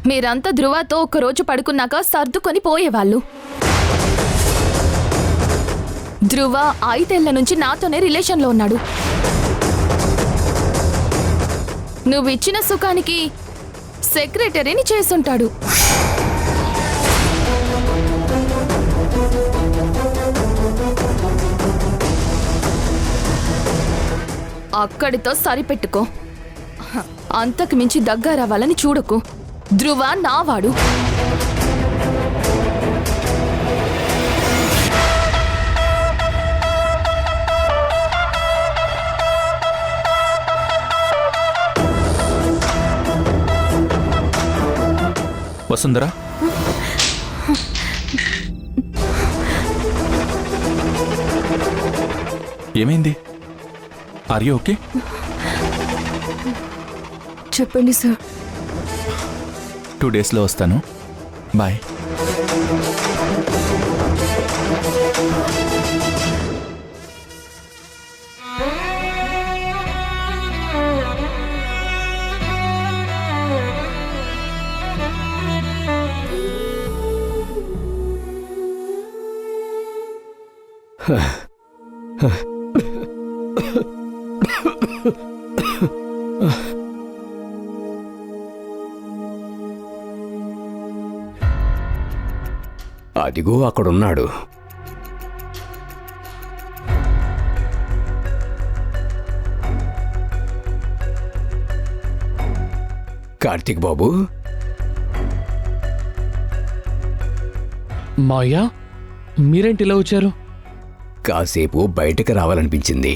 మీరంతా ధ్రువతో ఒక్కరోజు పడుకున్నాక సర్దుకొని పోయేవాళ్ళు. ధ్రువ 5 ఏళ్ల నుంచి నాతోనే రిలేషన్లో ఉన్నాడు. నువ్విచ్చిన సుఖానికి సెక్రటరీని చేసుంటాడు. అక్కడితో సరిపెట్టుకో. అంతకు మించి దగ్గరవ్వాలని చూడకు. ధ్రువ నావాడు. వసుంధరా, ఏమైంది? Are you okay? చెప్పండి సార్. 2 డేస్లో వస్తాను. బాయ్. అదిగో అక్కడున్నాడు. కార్తీక్ బాబు. మాయా, మీరేంటి ఇలా వచ్చారు? కాసేపు బయటకు రావాలనిపించింది.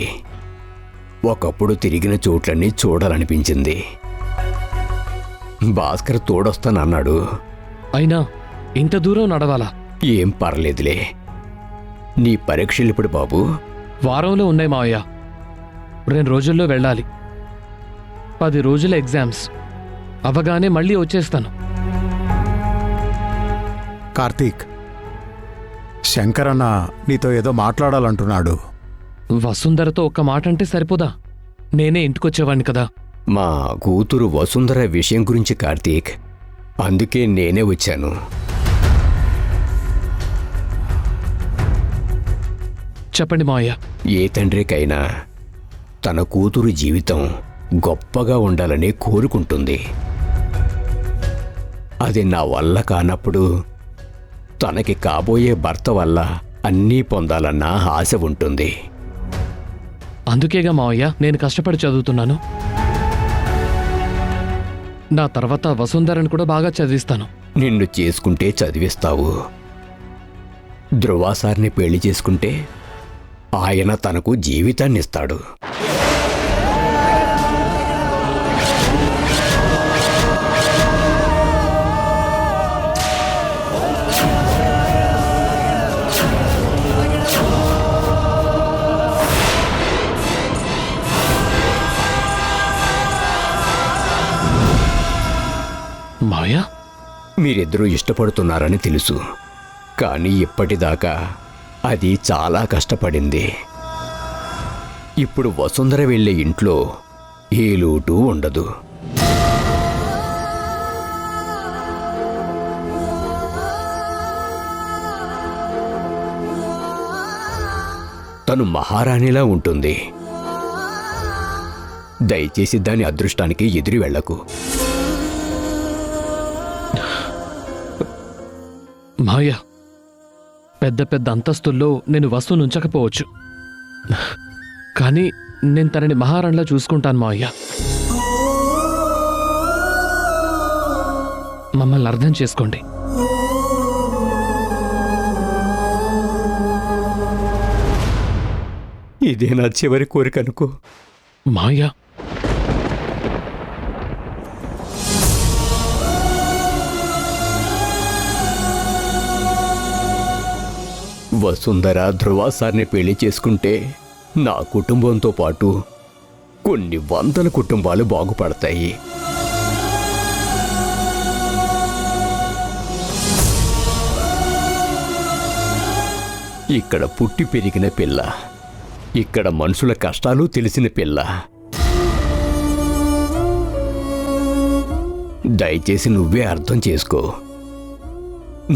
ఒకప్పుడు తిరిగిన చోట్లన్నీ చూడాలనిపించింది. భాస్కర్ తోడొస్తానన్నాడు. అయినా ఇంత దూరం నడవాలా? ఏం పర్లేదులే. నీ పరీక్షలు ఇప్పుడు బాబు? వారంలో ఉన్నాయి మావయ్య. 2 రోజుల్లో వెళ్ళాలి. 10 రోజుల ఎగ్జామ్స్ అవగానే మళ్ళీ వచ్చేస్తాను. కార్తీక్, శంకర్ అన్న నీతో ఏదో మాట్లాడాలంటున్నాడు. వసుంధరతో ఒక్క మాట అంటే సరిపోదా? నేనే ఇంటికొచ్చేవాడిని కదా. మా కూతురు వసుంధర విషయం గురించి కార్తీక్. అందుకే నేనే వచ్చాను. చెప్పండి మావయ్య. ఏ తండ్రికైనా తన కూతురు జీవితం గొప్పగా ఉండాలని కోరుకుంటుంది. అది నా వల్ల కానప్పుడు తనకి కాబోయే భర్త వల్ల అన్నీ పొందాలన్న ఆశ ఉంటుంది. అందుకేగా మావయ్య నేను కష్టపడి చదువుతున్నాను. నా తర్వాత వసుంధరను కూడా బాగా చదివిస్తాను. నిన్ను చేసుకుంటే చదివిస్తావు. ధ్రువాసార్ని పెళ్లి చేసుకుంటే ఆయన తనకు జీవితాన్నిస్తాడు. మాయా, మీరిద్దరూ ఇష్టపడుతున్నారని తెలుసు. కానీ ఇప్పటిదాకా అది చాలా కష్టపడింది. ఇప్పుడు వసుంధర వెళ్ళే ఇంట్లో ఏ లోటు ఉండదు. తను మహారాణిలా ఉంటుంది. దయచేసి దాని అదృష్టానికి ఎదురు వెళ్ళకు. మాయా, పెద్ద పెద్ద అంతస్తుల్లో నేను వస్తువును ఉంచకపోవచ్చు, కానీ నేను తనని మహారాణిలా చూసుకుంటాను మావయ్య. మమ్మల్ని అర్థం చేసుకోండి. ఇదే నా చివరి కోరిక అనుకో. మాయా, వసుంధర ధ్రువాసార్ని పెళ్లి చేసుకుంటే నా కుటుంబంతో పాటు కొన్ని 100 కుటుంబాలు బాగుపడతాయి. ఇక్కడ పుట్టి పెరిగిన పిల్ల, ఇక్కడ మనుషుల కష్టాలు తెలిసిన పిల్ల. దయచేసి నువ్వే అర్థం చేసుకో.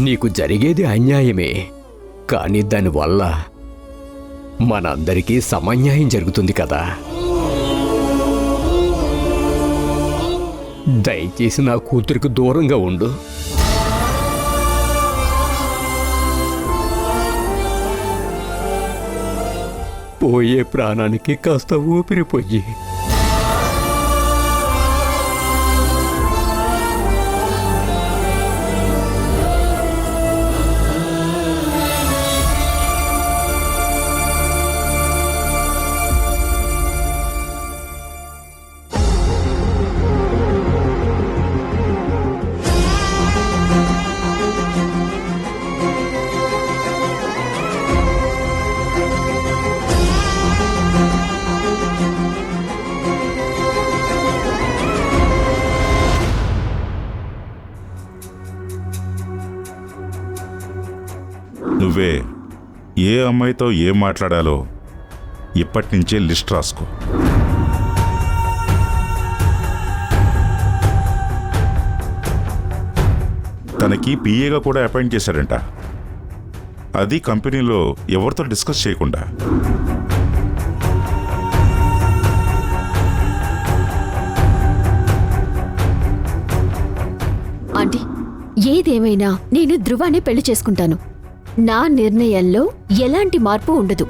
నీకు జరిగేది అన్యాయమే, కానీ దానివల్ల మనందరికీ సమన్యాయం జరుగుతుంది కదా. దయచేసి నా కూతురికి దూరంగా ఉండు. పోయే ప్రాణానికి కాస్త ఊపిరి పొయ్యి. నువ్వే ఏ అమ్మాయితో ఏం మాట్లాడాలో ఇప్పటి నుంచే లిస్ట్ రాసుకో. తనకి పిఏగా కూడా అపాయింట్ చేశాడంట. అది కంపెనీలో ఎవరితో డిస్కస్ చేయకుండా. ఆంటీ, ఏదేమైనా నేను ధృవానే పెళ్లి చేసుకుంటాను. నా నిర్ణయంలో ఎలాంటి మార్పు ఉండదు.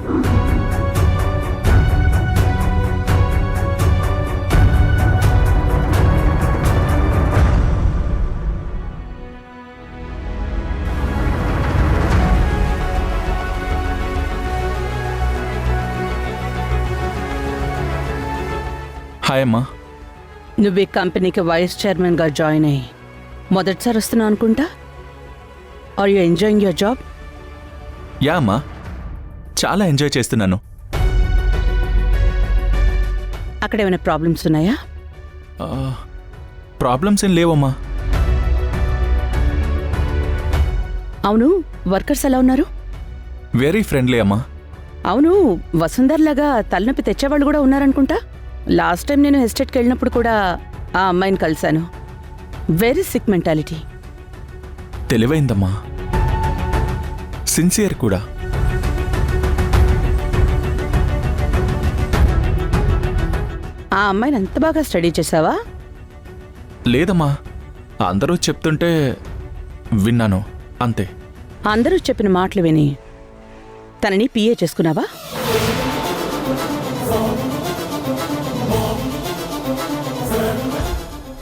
హాయ్ అమ్మా. నువ్వు ఈ కంపెనీకి వైస్ చైర్మన్గా జాయిన్ అయ్యి మొదటిసారి వస్తున్నావు అనుకుంటా. Are you enjoying your job? Yeah అమ్మా, చాలా ఎంజాయ్ చేస్తున్నాను. అక్కడ ఏమైనా ప్రాబ్లమ్స్ ఉన్నాయా? ప్రాబ్లమ్స్ ఏం లేవమ్మా. అవును, వర్కర్స్ ఎలా ఉన్నారు? వెరీ ఫ్రెండ్లీ అమ్మా. అవును, వసుంధర్ లాగా తలనొప్పి తెచ్చేవాళ్ళు కూడా ఉన్నారనుకుంటా. లాస్ట్ టైం నేను ఎస్టేట్కి వెళ్ళినప్పుడు కూడా ఆ అమ్మాయిని కలిశాను. Very sick mentality. తెలివైందమ్మా, సిన్సియర్ కూడా. ఆ అమ్మాయిని అంత బాగా స్టడీ చేసావా? లేదమ్మా, అందరూ చెప్తుంటే విన్నాను అంతే. అందరూ చెప్పిన మాటలు విని తనని పిఏ చేసుకున్నావా?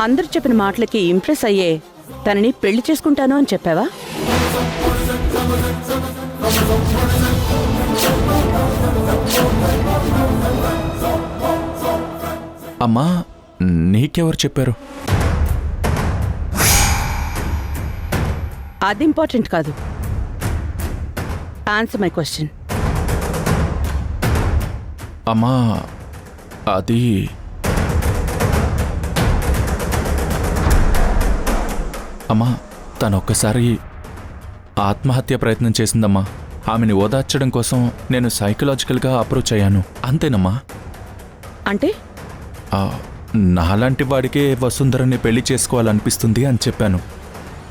అందరూ చెప్పిన మాటలకి ఇంప్రెస్ అయ్యే తనని పెళ్లి చేసుకుంటాను అని చెప్పావా? అమ్మా, నీకెవరు చెప్పారు? అది ఇంపార్టెంట్ కాదు. Answer my question. అమ్మా, అది అమ్మా, తనొక్కసారి ఆత్మహత్య ప్రయత్నం చేసిందమ్మా. ఆమెని ఓదార్చడం కోసం నేను సైకలాజికల్గా అప్రోచ్ అయ్యాను, అంతేనమ్మా. అంటే నాలాంటి వాడికే వసుంధరని పెళ్లి చేసుకోవాలనిపిస్తుంది అని చెప్పాను.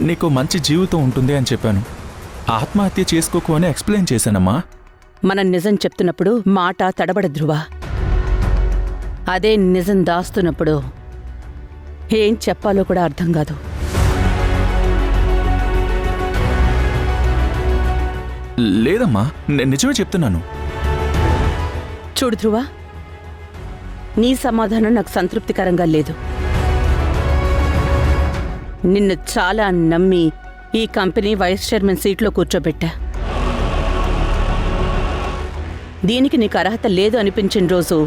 నీకు మంచి జీవితం ఉంటుంది అని చెప్పాను. ఆత్మహత్య చేసుకోకు అని ఎక్స్ప్లెయిన్ చేశానమ్మా. మనం నిజం చెప్తున్నప్పుడు మాట తడబడ ధృవ. అదే నిజం దాస్తున్నప్పుడు ఏం చెప్పాలో కూడా అర్థం కాదు. లేదమ్మా, నేను నిజమే చెప్తున్నాను. చూడు ధృవ, నీ సమాధానం నాకు సంతృప్తికరంగా లేదు. నిన్ను చాలా నమ్మి ఈ కంపెనీ వైస్ చైర్మన్ సీట్లో కూర్చోబెట్టా. దీనికి నీకు అర్హత లేదు అనిపించిన రోజు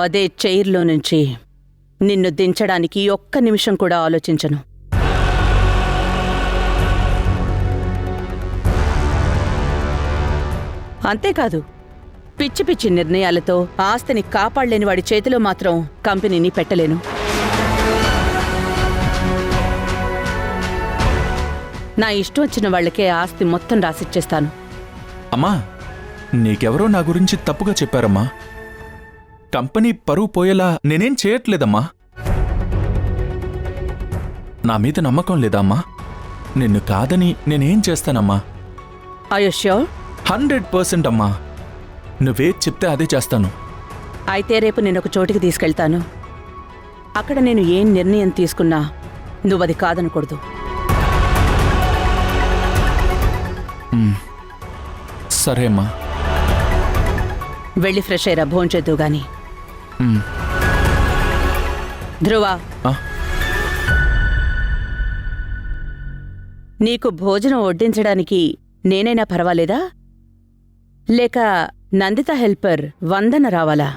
అదే చైర్లో నుంచి నిన్ను దించడానికి ఒక్క నిమిషం కూడా ఆలోచించను. అంతేకాదు, పిచ్చి పిచ్చి నిర్ణయాలతో ఆస్తిని కాపాడలేని వాడి చేతిలో మాత్రం కంపెనీని పెట్టలేను. నా ఇష్టం వచ్చిన వాళ్లకే ఆస్తి మొత్తం రాసిచ్చేస్తాను. అమ్మా, నీకెవరో నా గురించి తప్పుగా చెప్పారమ్మా. కంపెనీ పరువు పోయేలా నేనేం చేయట్లేదమ్మా. నా మీద నమ్మకం లేదా అమ్మా? నిన్ను కాదని నేనేం చేస్తానమ్మా? Are you sure? 100% అమ్మా. నువ్వేది చెప్తే అదే చేస్తాను. అయితే రేపు నేను ఒక చోటికి తీసుకెళ్తాను. అక్కడ నేను ఏం నిర్ణయం తీసుకున్నా నువ్వది కాదనకూడదు. సరే అమ్మా. వెళ్ళి ఫ్రెష్ అయ్యరా, భోంచేద్దు గాని. మ్. ధ్రువ, ఆ? నీకు భోజనం వడ్డించడానికి నేనైనా పర్వాలేదా, లేక నందిత హెల్పర్ వందన రావాలా?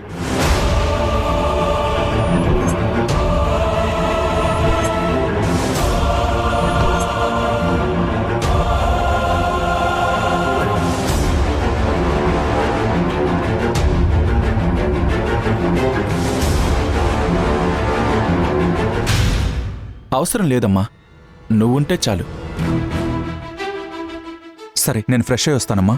అవసరం లేదమ్మా, నువ్వుంటే చాలు. సరే, నేను ఫ్రెష్ అయ్యి వస్తానమ్మా.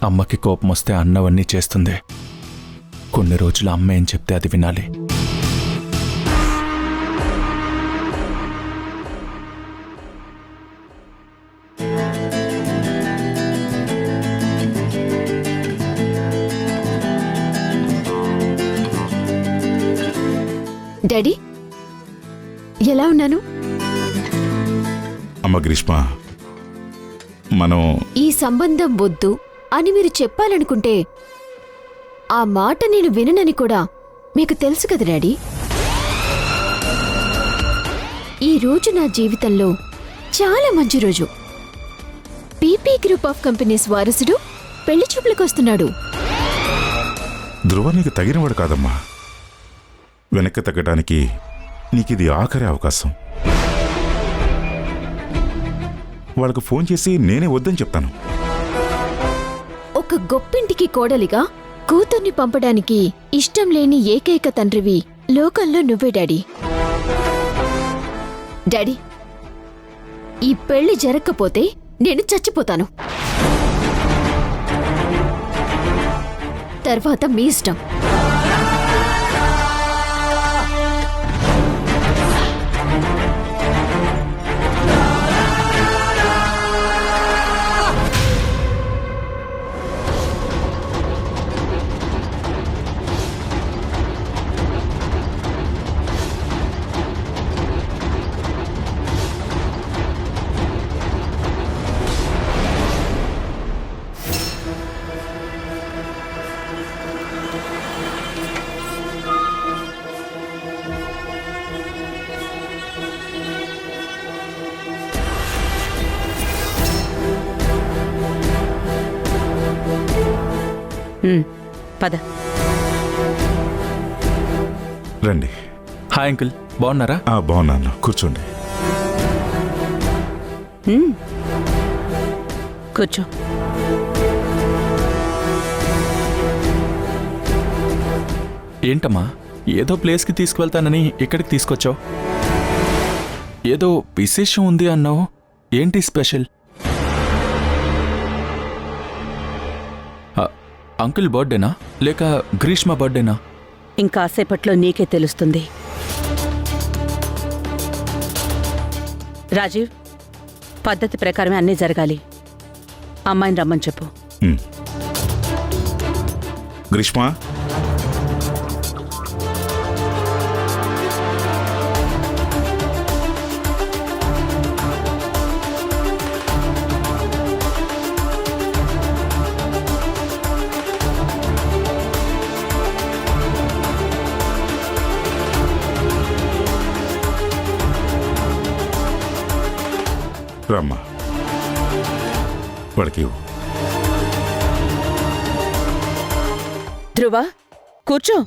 అమ్మకి కోపం వస్తే అన్నవన్నీ చేస్తుంది. కొన్ని రోజులు అమ్మ ఏం చెప్తే అది వినాలి. డాడీ, ఎలా ఉన్నాను? అమ్మ గ్రీష్మ, మనం ఈ సంబంధం వద్దు అని మీరు చెప్పాలనుకుంటే ఆ మాట నేను విననని కూడా మీకు తెలుసు కదా డాడీ. ఈ రోజు నా జీవితంలో చాలా మంచి రోజు. పీపీ గ్రూప్ ఆఫ్ కంపెనీస్ వారసుడు పెళ్లి చూపులకు వస్తున్నాడు. ధ్రువ నీకు తగినవాడు కాదమ్మా. వెనక్కి తగ్గడానికి నీకిది ఆఖరి అవకాశం. వాళ్ళకు ఫోన్ చేసి నేనే వద్దని చెప్తాను. ఒక గొప్పింటికి కోడలిగా కూతుర్ని పంపడానికి ఇష్టం లేని ఏకైక తండ్రివి లోకంలో నువ్వే డాడీ. డాడీ, ఈ పెళ్లి జరగకపోతే నేను చచ్చిపోతాను. తర్వాత మీ ఇష్టం. పద. రండి. హాయ్ అంకుల్, బాగున్నారా? బాగున్నాను, కూర్చోండి. కూర్చో. ఏంటమ్మా, ఏదో ప్లేస్కి తీసుకువెళ్తానని ఇక్కడికి తీసుకొచ్చావు? ఏదో విశేషం ఉంది అన్నావు, ఏంటి స్పెషల్? అంకుల్ బర్త్డేనా లేక గ్రీష్మ బర్త్డేనా? ఇంకాసేపట్లో నీకే తెలుస్తుంది. రాజీవ్, పద్ధతి ప్రకారమే అన్నీ జరగాలి. అమ్మాయిని రమ్మని చెప్పు. గ్రీష్మ, రమ్మా. వాడికి ఇవ్వు. ధ్రువ, కూర్చో.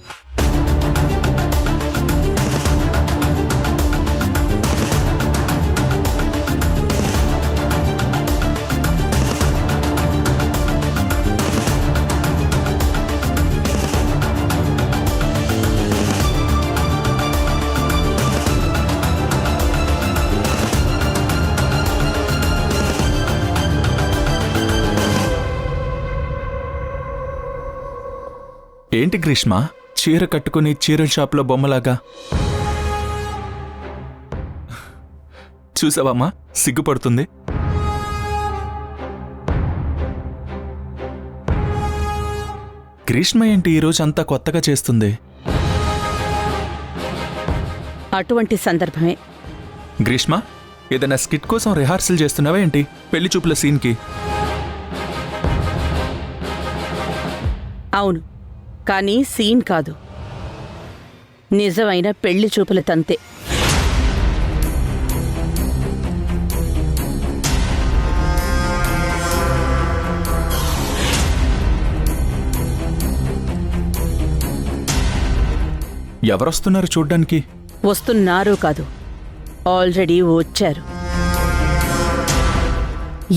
ఏంటి గ్రీష్మ, చీర కట్టుకుని చీరల షాప్లో బొమ్మలాగా? చూసావమ్మా, సిగ్గుపడుతుంది. గ్రీష్మ ఏంటి ఈరోజు అంతా కొత్తగా చేస్తుంది? అటువంటి సందర్భమే. గ్రీష్మ, ఏదైనా స్కిట్ కోసం రిహార్సల్ చేస్తున్నావా ఏంటి పెళ్లి చూపుల సీన్కి? అవును, కానీ సీన్ కాదు, నిజమైన పెళ్లి చూపుల తంతే. ఎవరొస్తున్నారు చూడ్డానికి? వస్తున్నారు కాదు, ఆల్రెడీ వచ్చారు.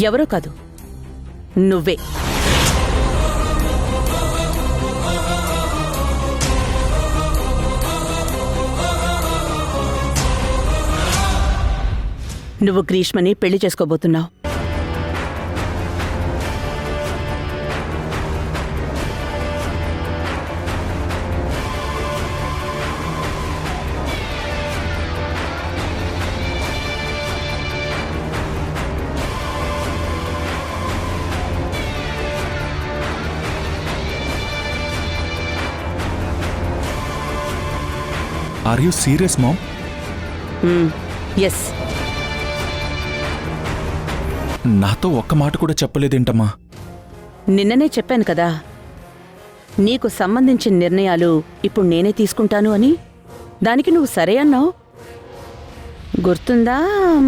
ఎవరో కాదు, నువ్వే. నువ్వు గ్రీష్మని పెళ్లి చేసుకోబోతున్నావు. Are you serious mom? Yes. నాతో ఒక్క మాట కూడా చెప్పలేదేంటమ్మా? నిన్ననే చెప్పాను కదా, నీకు సంబంధించిన నిర్ణయాలు ఇప్పుడు నేనే తీసుకుంటాను అని. దానికి నువ్వు సరే అన్నావు. గుర్తుందా?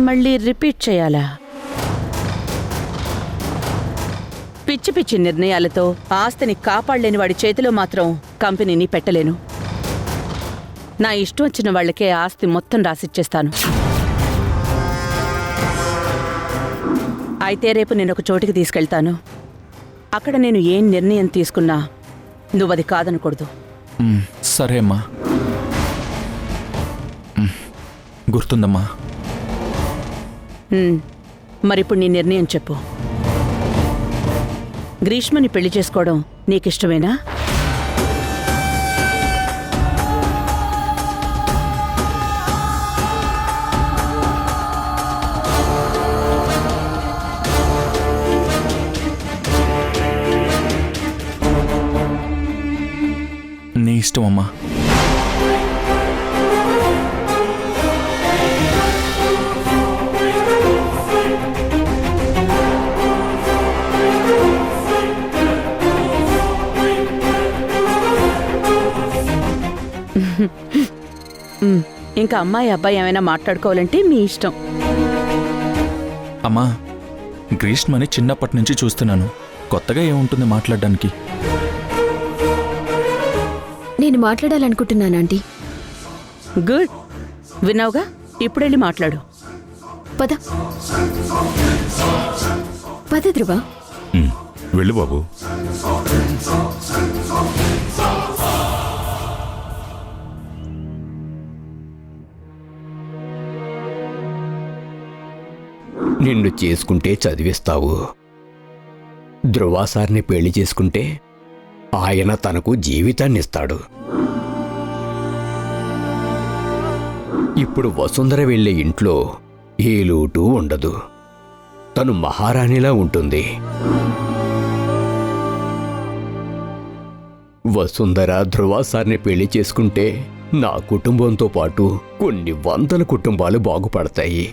మళ్ళీ రిపీట్ చేయాలా? పిచ్చి పిచ్చి నిర్ణయాలతో ఆస్తిని కాపాడలేని వాడి చేతిలో మాత్రం కంపెనీని పెట్టలేను. నా ఇష్టం వచ్చిన వాళ్లకే ఆస్తి మొత్తం రాసిచ్చేస్తాను. అయితే రేపు నేను ఒక చోటికి తీసుకెళ్తాను. అక్కడ నేను ఏం నిర్ణయం తీసుకున్నా నువ్వది కాదనకూడదు. సరే అమ్మా, గుర్తుందమ్మా. మరిప్పుడు నీ నిర్ణయం చెప్పు. గ్రీష్మని పెళ్లి చేసుకోవడం నీకిష్టమేనా? నీ ఇష్టం అమ్మా. ఇంకా అమ్మాయి అబ్బాయి ఏమైనా మాట్లాడుకోవాలంటే మీ ఇష్టం. అమ్మా, గ్రీష్మని చిన్నప్పటి నుంచి చూస్తున్నాను. కొత్తగా ఏముంటుంది మాట్లాడడానికి? నేను మాట్లాడాలనుకుంటున్నాను ఆంటీ. గుడ్, విన్నావుగా, ఇప్పుడెళ్ళి మాట్లాడు. పద పద ధ్రువ. వెళ్ళు బాబు. నిన్ను చేసుకుంటే చదివిస్తావు, ధ్రువాసార్ని పెళ్లి చేసుకుంటే ఆయన తనకు జీవితాన్నిస్తాడు. ఇప్పుడు వసుంధర వెళ్ళే ఇంట్లో ఏ లోటు ఉండదు. తను మహారాణిలా ఉంటుంది. వసుంధర ధ్రువాసార్ని పెళ్లి చేసుకుంటే నా కుటుంబంతో పాటు కొన్ని వందల కుటుంబాలు బాగుపడతాయి.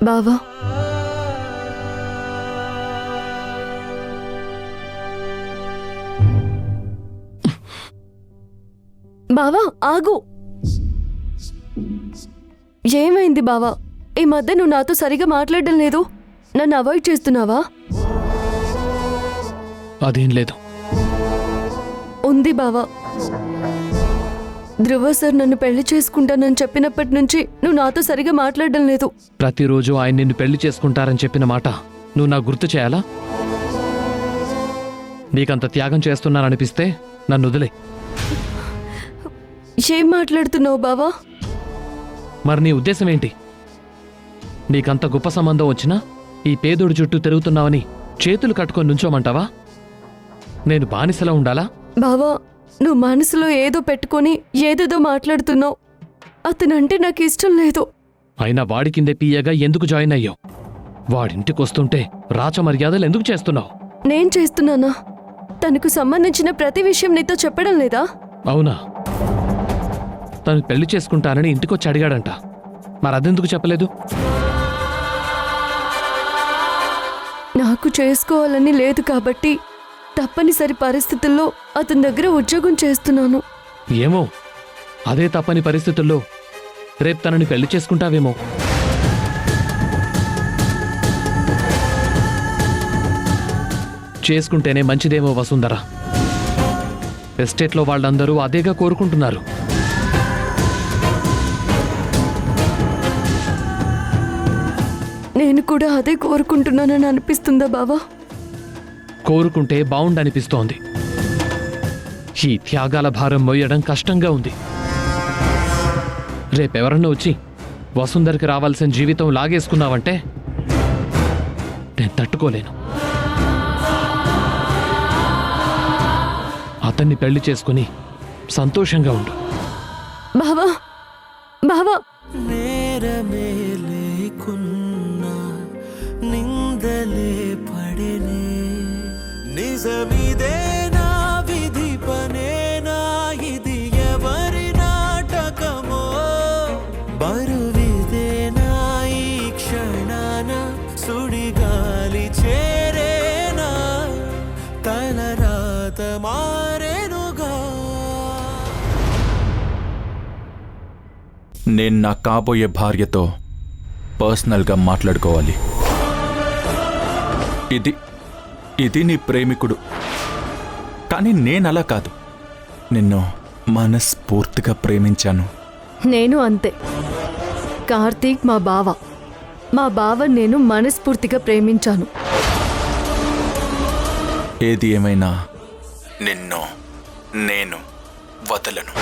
బావా, బావా ఆగు. ఏమైంది బావా? ఈ మధ్య నువ్వు నాతో సరిగా మాట్లాడడం లేదు. నన్ను అవాయిడ్ చేస్తున్నావా? అదేం లేదు. ఉంది బావా. ధ్రువ సార్ నన్ను పెళ్లి చేసుకుంటానని చెప్పినప్పటి నుంచి నువ్వు నాతో సరిగా మాట్లాడడం లేదు. ప్రతిరోజు ఆయన నిన్ను పెళ్లి చేసుకుంటారని చెప్పిన మాట నువ్వు నాకు గుర్తు చేయాలా? నీకంత త్యాగం చేస్తున్నాననిపిస్తే నన్ను వదిలే. ఏం మాట్లాడుతున్నావు బావా? మరి నీ ఉద్దేశం ఏంటి? నీకంత గొప్ప సంబంధం వచ్చినా ఈ పేదోడి చుట్టూ తిరుగుతున్నావని చేతులు కట్టుకొని నుంచోమంటావా? నేను బానిసలా ఉండాలా? బావా, నువ్వు మనసులో ఏదో పెట్టుకొని ఏదేదో మాట్లాడుతున్నావు. అతనంటే నాకు ఇష్టం లేదు. అయినా వాడి కిందే పియ్యగా ఎందుకు జాయిన్ అయ్యావు? వాడింటికొస్తుంటే రాచమర్యాదలు ఎందుకు చేస్తున్నావు? నేను చేస్తున్నానా? తనకు సంబంధించిన ప్రతి విషయం నీతో చెప్పడం లేదా? అవునా? తను పెళ్లి చేసుకుంటానని ఇంటికొచ్చి అడిగాడంట. మరి అదెందుకు చెప్పలేదు? నాకు చేసుకోవాలని లేదు కాబట్టి తప్పనిసరి పరిస్థితుల్లో అతని దగ్గర ఉద్యోగం చేస్తున్నాను. ఏమో, అదే తప్పని పరిస్థితుల్లో రేపు తనని పెళ్లి చేసుకుంటావేమో. చేసుకుంటేనే మంచిదేమో వసుంధర. ఎస్టేట్లో వాళ్ళందరూ అదేగా కోరుకుంటున్నారు. నేను కూడా అదే కోరుకుంటున్నానని అనిపిస్తుందా బావా? కోరుకుంటే బావుండనిపిస్తోంది. ఈ త్యాగాల భారం మోయడం కష్టంగా ఉంది. రేపెవరన్నా వచ్చి వసుంధరకి రావాల్సిన జీవితం లాగేసుకున్నావంటే నేను తట్టుకోలేను. అతన్ని పెళ్లి చేసుకుని సంతోషంగా ఉండు. బావా, బావా, నిందలే పడినే నిజమిదేనా విధి పనేనా ఇది ఎవరి నాటకమో బరువిదేనా ఈ క్షణాన సుడిగాలి చేరేనా తలరాత మారేనుగా. నేను నా కాబోయే భార్యతో పర్సనల్గా మాట్లాడుకోవాలి. ఇది నీ ప్రేమికుడు, కానీ నేనలా కాదు. నిన్ను మనస్ఫూర్తిగా ప్రేమించాను. నేను అంతే. కార్తీక్ మా బావ. మా బావ నేను మనస్ఫూర్తిగా ప్రేమించాను. ఏది ఏమైనా నిన్ను నేను వదలను.